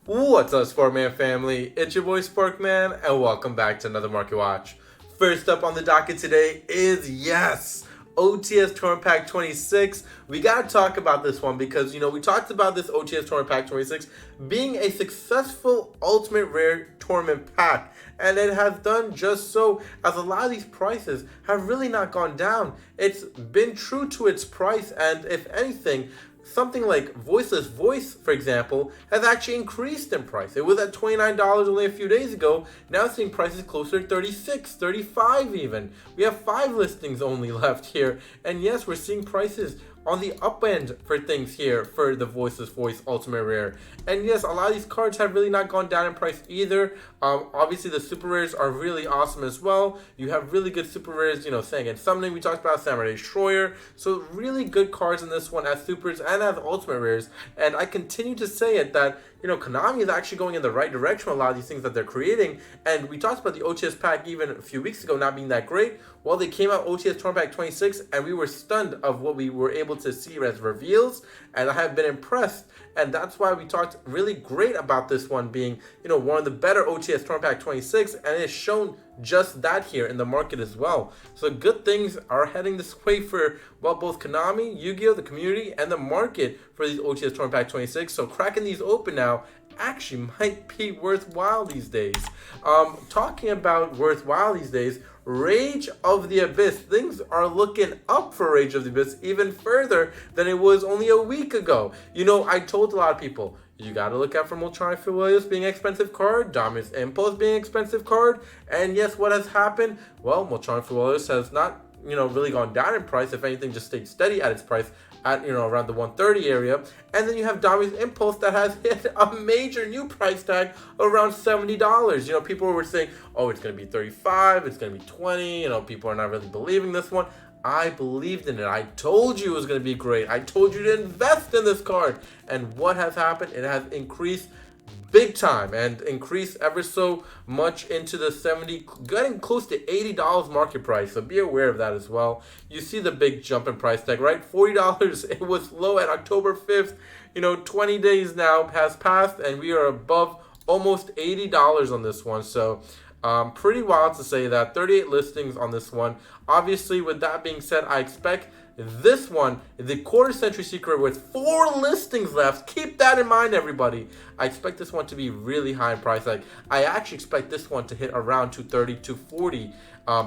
What's up, Sparkman family? It's your boy Sparkman, and welcome back to another Market Watch. First up on the docket today is, OTS Tournament Pack 26. We gotta talk about this one because, we talked about this OTS Tournament Pack 26 being a successful Ultimate Rare Tournament Pack, and it has done just so, as a lot of these prices have really not gone down. It's been true to its price, and if anything, something like Voiceless Voice, for example, has actually increased in price. It was at $29 only a few days ago. Now it's seeing prices closer to $36, $35 even. We have 5 listings only left here. And yes, we're seeing prices on the up end for things here for the Voiceless Voice Ultimate Rare. And yes, a lot of these cards have really not gone down in price either. Obviously, the Super Rares are really awesome as well. You have really good Super Rares, saying and Summoning, we talked about Samurai Destroyer. So really good cards in this one as Supers and as Ultimate Rares. And I continue to say it that, Konami is actually going in the right direction with a lot of these things that they're creating. And we talked about the OTS pack even a few weeks ago not being that great. Well, they came out OTS Tournament Pack 26, and we were stunned of what we were able to see as reveals, and I have been impressed. And that's why we talked really great about this one being, one of the better OTS Tournament Pack 26, and it's shown just that here in the market as well. So good things are heading this way for, both Konami, Yu-Gi-Oh!, the community, and the market for these OTS Tournament Pack 26. So cracking these open now actually might be worthwhile these days. Talking about worthwhile these days, Rage of the Abyss. Things are looking up for Rage of the Abyss even further than it was only a week ago. I told a lot of people, you got to look out for Moltron Filius being an expensive card, Dominus Impulse being an expensive card, and yes, what has happened? Well, Moltron Filius has not, really gone down in price. If anything, just stayed steady at its price at, around the 130 area. And then you have Dominus Impulse that has hit a major new price tag around $70. People were saying, oh, it's going to be 35, it's going to be 20. People are not really believing this one. I believed in it. I told you it was going to be great. I told you to invest in this card. And what has happened? It has increased big time and increased ever so much into the 70, getting close to $80 market price. So be aware of that as well. You see the big jump in price tag, right? $40. It was low at October 5th. 20 days now has passed and we are above almost $80 on this one. So pretty wild to say that. 38 listings on this one. Obviously, with that being said, I expect this one, the quarter century secret with 4 listings left. Keep that in mind, everybody. I expect this one to be really high in price. I actually expect this one to hit around 230, 240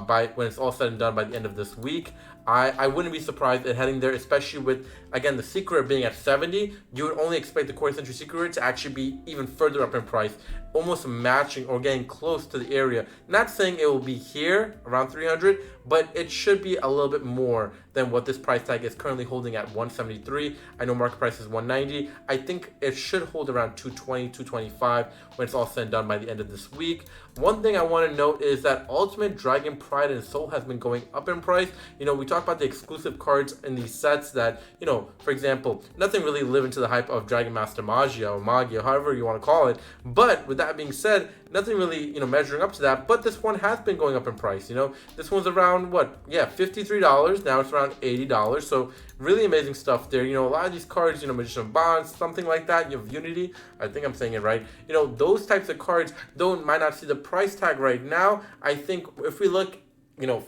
by when it's all said and done by the end of this week. I wouldn't be surprised at heading there, especially with, again, the secret being at 70. You would only expect the quarter century secret to actually be even further up in price, almost matching or getting close to the area. Not saying it will be here around 300, but it should be a little bit more than what this price tag is currently holding at 173. I know market price is 190. I think it should hold around 220, 225 when it's all said and done by the end of this week. One thing I want to note is that Ultimate Dragon Pride and Soul has been going up in price. We talk about the exclusive cards in these sets that, for example, nothing really lived into the hype of Dragon Master Magia or Magia, however you want to call it. But with that being said, nothing really, measuring up to that. But this one has been going up in price. This one's around $53. Now it's around $80. So really amazing stuff there. A lot of these cards, Magician of Bonds, something like that. You have Unity. I think I'm saying it right. Those types of cards, though might not see the price tag right now, I think if we look,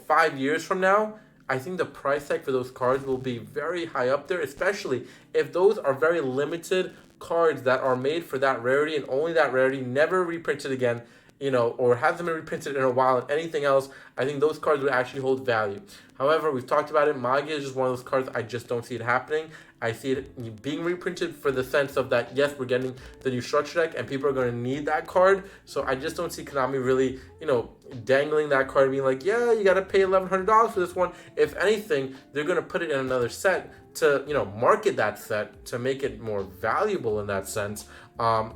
5 years from now, I think the price tag for those cards will be very high up there, especially if those are very limited cards that are made for that rarity and only that rarity, never reprinted again, or hasn't been reprinted in a while and anything else. I think those cards would actually hold value. However, we've talked about it. Magia is just one of those cards I just don't see it happening. I see it being reprinted for the sense of that, yes, we're getting the new structure deck and people are going to need that card. So I just don't see Konami really, dangling that card and being like, yeah, you got to pay $1,100 for this one. If anything, they're going to put it in another set to, market that set to make it more valuable in that sense.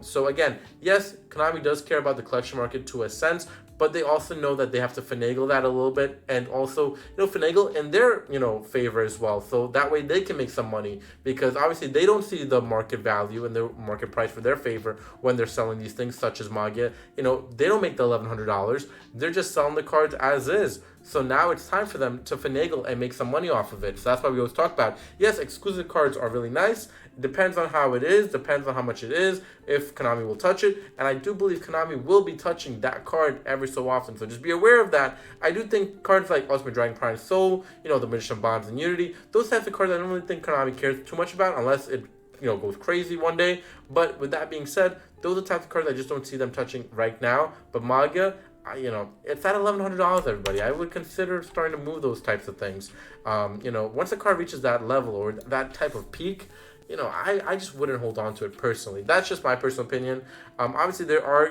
So again, yes, Konami does care about the collection market to a sense, but they also know that they have to finagle that a little bit and also, finagle in their, favor as well. So that way they can make some money because obviously they don't see the market value and the market price for their favor when they're selling these things such as Magia. They don't make the $1,100. They're just selling the cards as is. So now it's time for them to finagle and make some money off of it. So that's why we always talk about, yes, exclusive cards are really nice. It depends on how it is, depends on how much it is, if Konami will touch it. And I do believe Konami will be touching that card every so often. So just be aware of that. I do think cards like Ultimate Dragon Prime Soul, the Magician Bonds and Unity, those types of cards I don't really think Konami cares too much about unless it goes crazy one day. But with that being said, those are the types of cards I just don't see them touching right now. But Magia, it's at $1,100, everybody. I would consider starting to move those types of things. Once a card reaches that level or that type of peak, I just wouldn't hold on to it personally. That's just my personal opinion. Obviously, there are,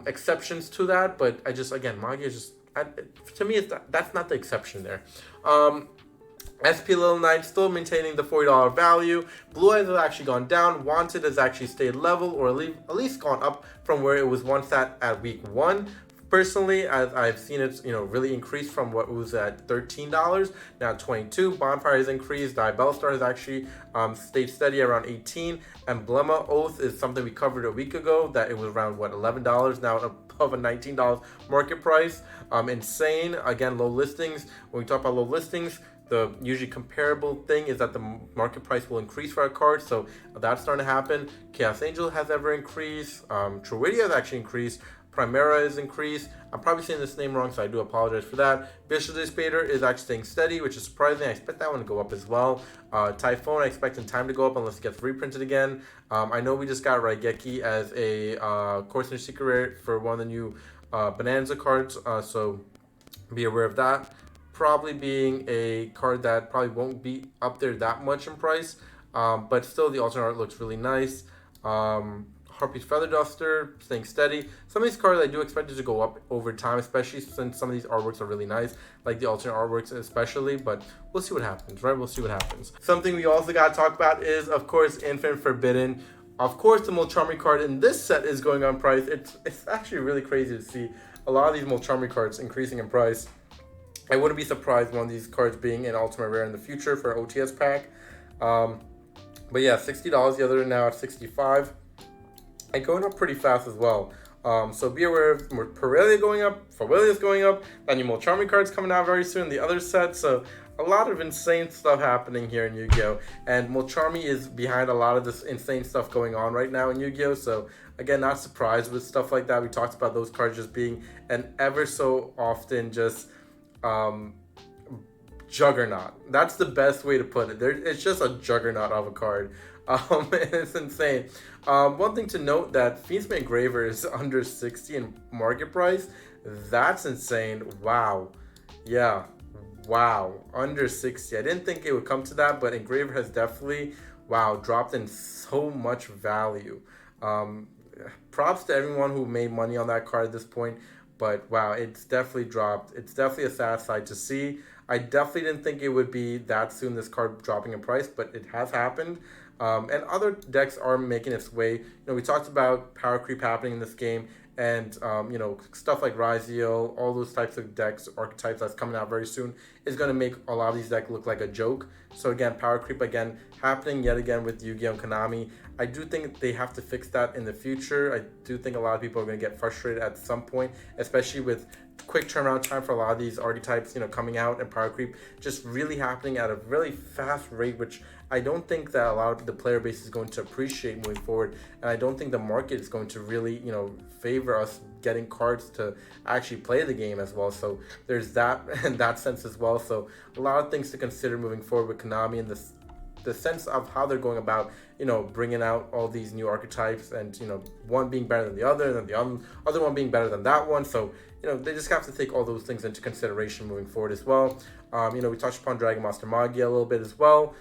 exceptions to that, but Magia is just, to me, that's not the exception there. SP Little Knight still maintaining the $40 value. Blue Eyes has actually gone down. Wanted has actually stayed level or at least gone up from where it was once at week 1. Personally, as I've seen it, really increase from what was at $13, now $22. Bonfire has increased. Diabell Star has actually stayed steady around $18. Emblema Oath is something we covered a week ago that it was around $11, now above a $19 market price. Insane. Again, low listings. When we talk about low listings, the usually comparable thing is that the market price will increase for a card, so that's starting to happen. Chaos Angel has ever increased. Truidia has actually increased. Primera has increased. I'm probably saying this name wrong, so I do apologize for that. Bishop Spader is actually staying steady, which is surprising. I expect that one to go up as well. Typhoon, I expect in time to go up unless it gets reprinted again. I know we just got Raigeki as a Course in Secret Rare for one of the new Bonanza cards, so be aware of that. Probably being a card that probably won't be up there that much in price, but still the alternate art looks really nice. Harpy's Feather Duster staying steady. Some of these cards I do expect it to go up over time, especially since some of these artworks are really nice, like the alternate artworks especially, but we'll see what happens, right? We'll see what happens. Something we also got to talk about is, of course, Infinite Forbidden. Of course, the Molcharmi card in this set is going on price. It's actually really crazy to see a lot of these Molcharmi cards increasing in price. I wouldn't be surprised one of these cards being an Ultimate Rare in the future for OTS Pack. But yeah, $60. The other now at $65. And going up pretty fast as well. So be aware of Parelia going up, Fawilia's going up, that new Molcharmi card's coming out very soon, the other set. So a lot of insane stuff happening here in Yu-Gi-Oh! And Molcharmi is behind a lot of this insane stuff going on right now in Yu-Gi-Oh! So again, not surprised with stuff like that. We talked about those cards just being an ever so often just juggernaut. That's the best way to put it. It's just a juggernaut of a card. It's insane. One thing to note that Fiend's Engraver is under 60 in market price. That's insane. Wow. Yeah. Wow. Under 60. I didn't think it would come to that, but Engraver has definitely, dropped in so much value. Props to everyone who made money on that card at this point. But wow, it's definitely dropped. It's definitely a sad sight to see. I definitely didn't think it would be that soon, this card dropping in price, but it has happened. And other decks are making its way. We talked about power creep happening in this game, and stuff like Raziel, all those types of decks, archetypes that's coming out very soon is going to make a lot of these decks look like a joke. So again, power creep again happening yet again with Yu-Gi-Oh! And Konami. I do think they have to fix that in the future. I do think a lot of people are going to get frustrated at some point, especially with quick turnaround time for a lot of these archetypes, coming out, and power creep just really happening at a really fast rate, which I don't think that a lot of the player base is going to appreciate moving forward. And I don't think the market is going to really, favor us getting cards to actually play the game as well. So there's that in that sense as well. So a lot of things to consider moving forward with Konami and the sense of how they're going about, bringing out all these new archetypes, and, one being better than the other, and then the other one being better than that one. So, they just have to take all those things into consideration moving forward as well. We touched upon Dragon Master Magia a little bit as well.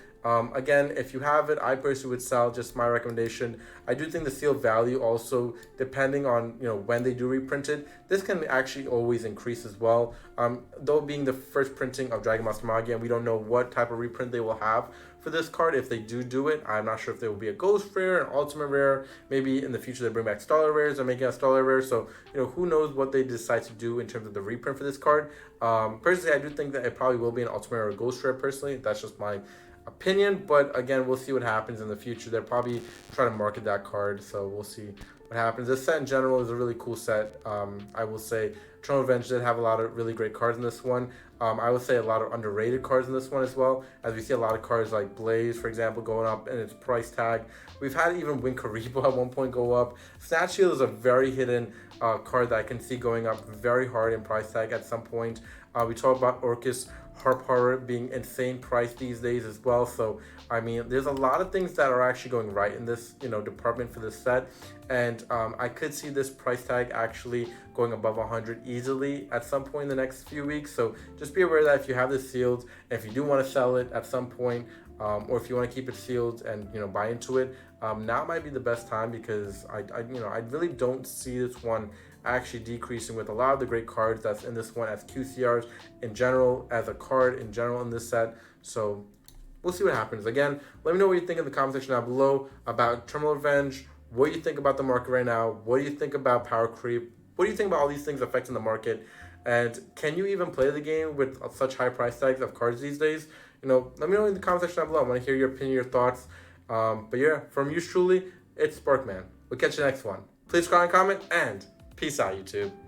Again, if you have it, I personally would sell, just my recommendation. I do think the sealed value also, depending on, when they do reprint it, this can actually always increase as well. Though being the first printing of Dragon Master Magia, and we don't know what type of reprint they will have for this card. If they do it, I'm not sure if there will be a Ghost Rare, an Ultimate Rare. Maybe in the future they bring back Starlight Rares or make it a Starlight Rare. So, who knows what they decide to do in terms of the reprint for this card. Personally, I do think that it probably will be an Ultimate Rare or a Ghost Rare personally. That's just my opinion, but again, we'll see what happens in the future. They're probably trying to market that card, so we'll see what happens. This set in general is a really cool set. I will say Eternal Revenge did have a lot of really great cards in this one. I would say a lot of underrated cards in this one as well, as we see a lot of cards like Blaze, for example, going up in its price tag. We've had even Win Karibo at one point go up. Snatch Shield is a very hidden card that I can see going up very hard in price tag at some point. We talked about Orcus Harp Horror being insane price these days as well. So I mean, there's a lot of things that are actually going right in this department for this set, and I could see this price tag actually going above 100 easily at some point in the next few weeks. So just be aware that if you have this sealed, and if you do want to sell it at some point, or if you want to keep it sealed and buy into it, now might be the best time, because I really don't see this one actually decreasing with a lot of the great cards that's in this one as QCRs in general, as a card in general in this set. So we'll see what happens. Again, let me know what you think in the comment section down below about Terminal Revenge. What do you think about the market right now? What do you think about power creep? What do you think about all these things affecting the market? And can you even play the game with such high price tags of cards these days? Let me know in the comment section down below. I want to hear your opinion, your thoughts. But yeah, from yours truly, it's Sparkman. We'll catch you next one. Please subscribe and comment, and peace out, YouTube.